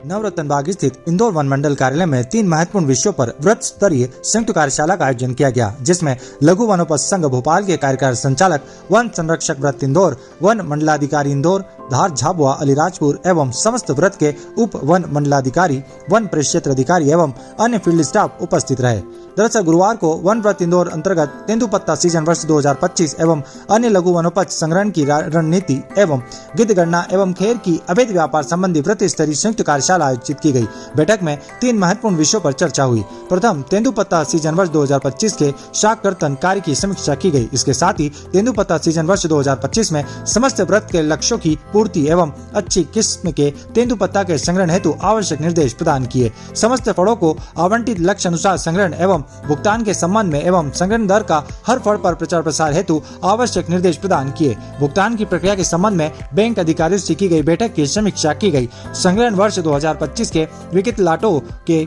नवरत्न बाग स्थित इंदौर वन मंडल कार्यालय में 3 महत्वपूर्ण विषयों पर वृत्त स्तरीय संयुक्त कार्यशाला का आयोजन किया गया, जिसमें लघु वनोपज संघ भोपाल के कार्यकारी संचालक वन संरक्षक वृत्त इंदौर, वन मंडलाधिकारी इंदौर, धार झाबुआ अलीराजपुर एवं समस्त वृत्त के उप वन मंडलाधिकारी, वन परिक्षेत्र अधिकारी एवं अन्य फील्ड स्टाफ उपस्थित रहे। दरअसल गुरुवार को वन वृत्त इंदौर अंतर्गत तेंदुपत्ता सीजन वर्ष 2025 एवं अन्य लघु वनोपज संग्रहण की रणनीति एवं गिद्धगणना एवं खेर की अवैध व्यापार संबंधी वृत्त स्तरीय संयुक्त कार्यशाला आयोजित की गई। बैठक में 3 महत्वपूर्ण विषयों पर चर्चा हुई। प्रथम, तेंदुपत्ता सीजन वर्ष 2025 के शाक कर्तन कार्य की समीक्षा की गई। इसके साथ ही तेंदुपत्ता सीजन वर्ष 2025 में समस्त वृत्त के लक्ष्यों की पूर्ति एवं अच्छी किस्म के तेंदुपत्ता के संग्रहण हेतु आवश्यक निर्देश प्रदान किए। समस्त फड़ों को आवंटित लक्ष्य अनुसार संग्रहण एवं भुगतान के संबंध में एवं संग्रहण दर का हर फड़ पर प्रचार प्रसार हेतु आवश्यक निर्देश प्रदान किए। भुगतान की प्रक्रिया के संबंध में बैंक अधिकारियों से की गई बैठक की समीक्षा की गई। संग्रहण वर्ष 2025 के विकित लाटों के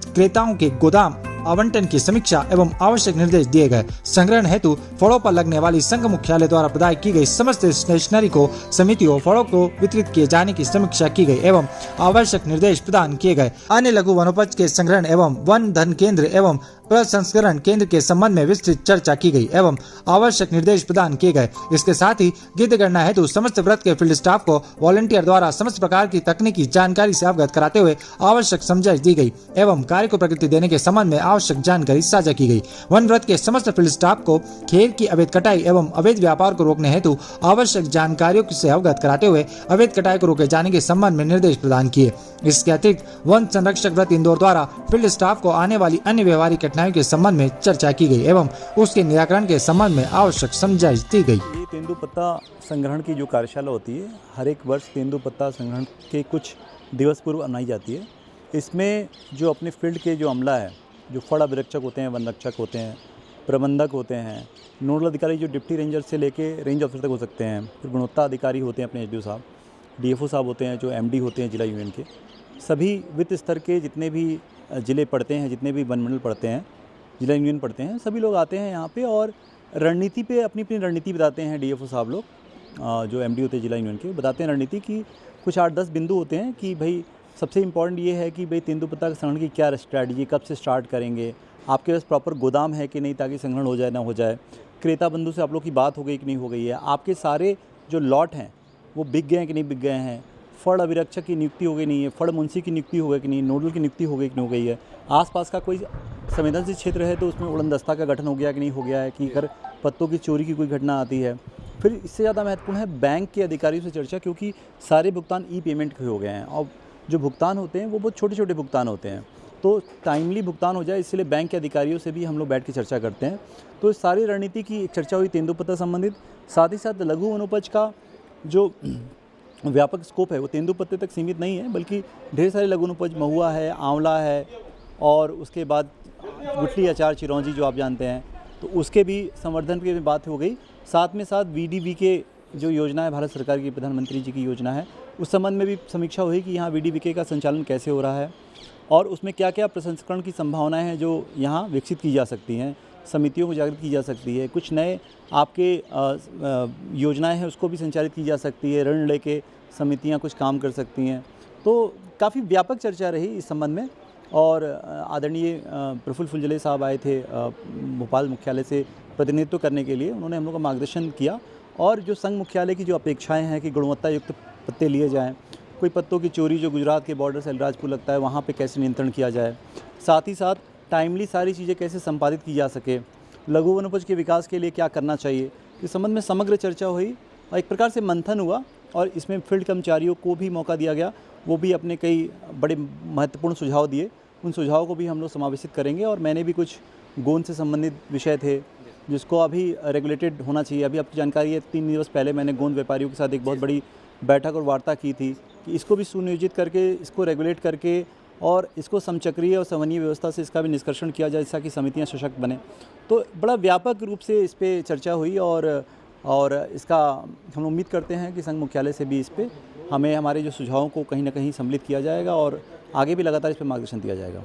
क्रेताओं के गोदाम आवंटन की समीक्षा एवं आवश्यक निर्देश दिए गए। संग्रहण हेतु फड़ों पर लगने वाली संघ मुख्यालय द्वारा प्रदान की गई समस्त स्टेशनरी को समितियों फड़ों को वितरित किए जाने की समीक्षा की गई एवं आवश्यक निर्देश प्रदान किए गए। अन्य लघु वनोपज के संग्रहण एवं वन धन केंद्र एवं प्रसंस्करण केंद्र के संबंध में विस्तृत चर्चा की गई एवं आवश्यक निर्देश प्रदान किए गए। इसके साथ ही गिद्धगणना हेतु समस्त वृत्त के फील्ड स्टाफ को वॉलंटियर द्वारा समस्त प्रकार की तकनीकी जानकारी से अवगत कराते हुए आवश्यक समझाइश दी गई एवं कार्य को प्रगति देने के संबंध में आवश्यक जानकारी साझा की गई। वन वृत्त के समस्त फील्ड स्टाफ को खेर की अवैध कटाई एवं अवैध व्यापार को रोकने हेतु आवश्यक जानकारियों से अवगत कराते हुए अवैध कटाई को रोके जाने के संबंध में निर्देश प्रदान किए। इसके अतिरिक्त वन संरक्षक वृत्त इंदौर द्वारा फील्ड स्टाफ को आने वाली अन्य व्यवहारिक घटनाओं के संबंध में चर्चा की गई एवं उसके निराकरण के संबंध में आवश्यक समझाइश दी गई। ये तेंदुपत्ता संग्रहण की जो कार्यशाला होती है, हर एक वर्ष तेंदुपत्ता संग्रहण के कुछ दिवस पूर्व मनाई जाती है। इसमें जो अपने फील्ड के जो अमला है, जो फड़ अभिरक्षक होते हैं, वन रक्षक होते हैं, प्रबंधक होते हैं, नोडल अधिकारी जो डिप्टी रेंजर से लेके रेंज ऑफिसर तक हो सकते हैं, फिर गुणवत्ता अधिकारी होते हैं अपने एसडीओ साहब, डीएफओ साहब होते हैं, जो एमडी होते हैं जिला यूनियन के, सभी वित्त स्तर के जितने भी जिले पड़ते हैं, जितने भी वन मंडल पड़ते हैं, जिला यूनियन पढ़ते हैं, सभी लोग आते हैं यहाँ पे और रणनीति पे अपनी अपनी रणनीति बताते हैं। डीएफओ साहब लोग जो एमडी होते हैं जिला यूनियन के, बताते हैं रणनीति की कुछ 8-10 बिंदु होते हैं कि भाई सबसे इम्पॉर्टेंट ये है कि भाई तेंदुपत्ता संग्रहण की क्या स्ट्रैटेजी, कब से स्टार्ट करेंगे, आपके पास प्रॉपर गोदाम है कि नहीं ताकि संग्रहण हो जाए ना हो जाए, क्रेता बंधु से आप लोग की बात हो गई कि नहीं हो गई है, आपके सारे जो लॉट हैं वो बिक गए हैं कि नहीं बिक गए हैं, फड़ अभिरक्षक की नियुक्ति हो गई नहीं है, फड़ मुंशी की नियुक्ति हो गई कि नहीं, नोडल की नियुक्ति हो गई कि नहीं हो गई है, आसपास का कोई संवेदनशील क्षेत्र है तो उसमें उड़नदस्ता का गठन हो गया कि नहीं हो गया है, कि अगर पत्तों की चोरी की कोई घटना आती है। फिर इससे ज़्यादा महत्वपूर्ण है बैंक के अधिकारियों से चर्चा, क्योंकि सारे भुगतान ई पेमेंट के हो गए हैं और जो भुगतान होते हैं वो बहुत छोटे छोटे भुगतान होते हैं, तो टाइमली भुगतान हो जाए इसलिए बैंक के अधिकारियों से भी हम लोग बैठ के चर्चा करते हैं। तो इस सारी रणनीति की एक चर्चा हुई तेंदुपत्ता संबंधित। साथ ही साथ लघु वनोपज का जो व्यापक स्कोप है वो तेंदुपत्ते तक सीमित नहीं है, बल्कि ढेर सारे लघु वनोपज, महुआ है, आंवला है और उसके बाद गुठली अचार चिरौंजी जो आप जानते हैं, तो उसके भी संवर्धन की बात हो गई। साथ में साथ वीडीवी के जो योजना है भारत सरकार की, प्रधानमंत्री जी की योजना है, उस संबंध में भी समीक्षा हुई कि यहाँ वीडीवीके का संचालन कैसे हो रहा है और उसमें क्या क्या प्रसंस्करण की संभावनाएं हैं जो यहाँ विकसित की जा सकती हैं, समितियों को जागृत की जा सकती है, कुछ नए आपके योजनाएं हैं उसको भी संचालित की जा सकती है, ऋण लेके समितियाँ कुछ काम कर सकती हैं। तो काफ़ी व्यापक चर्चा रही इस संबंध में और आदरणीय प्रफुल्ल फुलझले साहब आए थे भोपाल मुख्यालय से प्रतिनिधित्व करने के लिए, उन्होंने हम लोग का मार्गदर्शन किया और जो संघ मुख्यालय की जो अपेक्षाएं हैं कि गुणवत्ता युक्त पत्ते लिए जाएं, कोई पत्तों की चोरी जो गुजरात के बॉर्डर से अलीराजपुर लगता है वहाँ पे कैसे नियंत्रण किया जाए, साथ ही साथ टाइमली सारी चीज़ें कैसे संपादित की जा सके, लघु वनोपज के विकास के लिए क्या करना चाहिए, इस संबंध में समग्र चर्चा हुई और एक प्रकार से मंथन हुआ और इसमें फील्ड कर्मचारियों को भी मौका दिया गया, वो भी अपने कई बड़े महत्वपूर्ण सुझाव दिए, उन सुझावों को भी हम लोग समावेशित करेंगे। और मैंने भी कुछ गोंद से संबंधित विषय थे जिसको अभी रेगुलेटेड होना चाहिए। अभी आपकी जानकारी है 3 दिवस पहले मैंने गोंद व्यापारियों के साथ एक बहुत बड़ी बैठक और वार्ता की थी कि इसको भी सुनियोजित करके, इसको रेगुलेट करके और इसको समचक्रीय और समन्वय व्यवस्था से इसका भी निष्कर्षण किया जाए जिससे कि समितियाँ सशक्त बने। तो बड़ा व्यापक रूप से इस पर चर्चा हुई और इसका हम उम्मीद करते हैं कि संघ मुख्यालय से भी इस पर हमें हमारे जो सुझावों को कहीं ना कहीं सम्मिलित किया जाएगा और आगे भी लगातार इस पर मार्गदर्शन दिया जाएगा।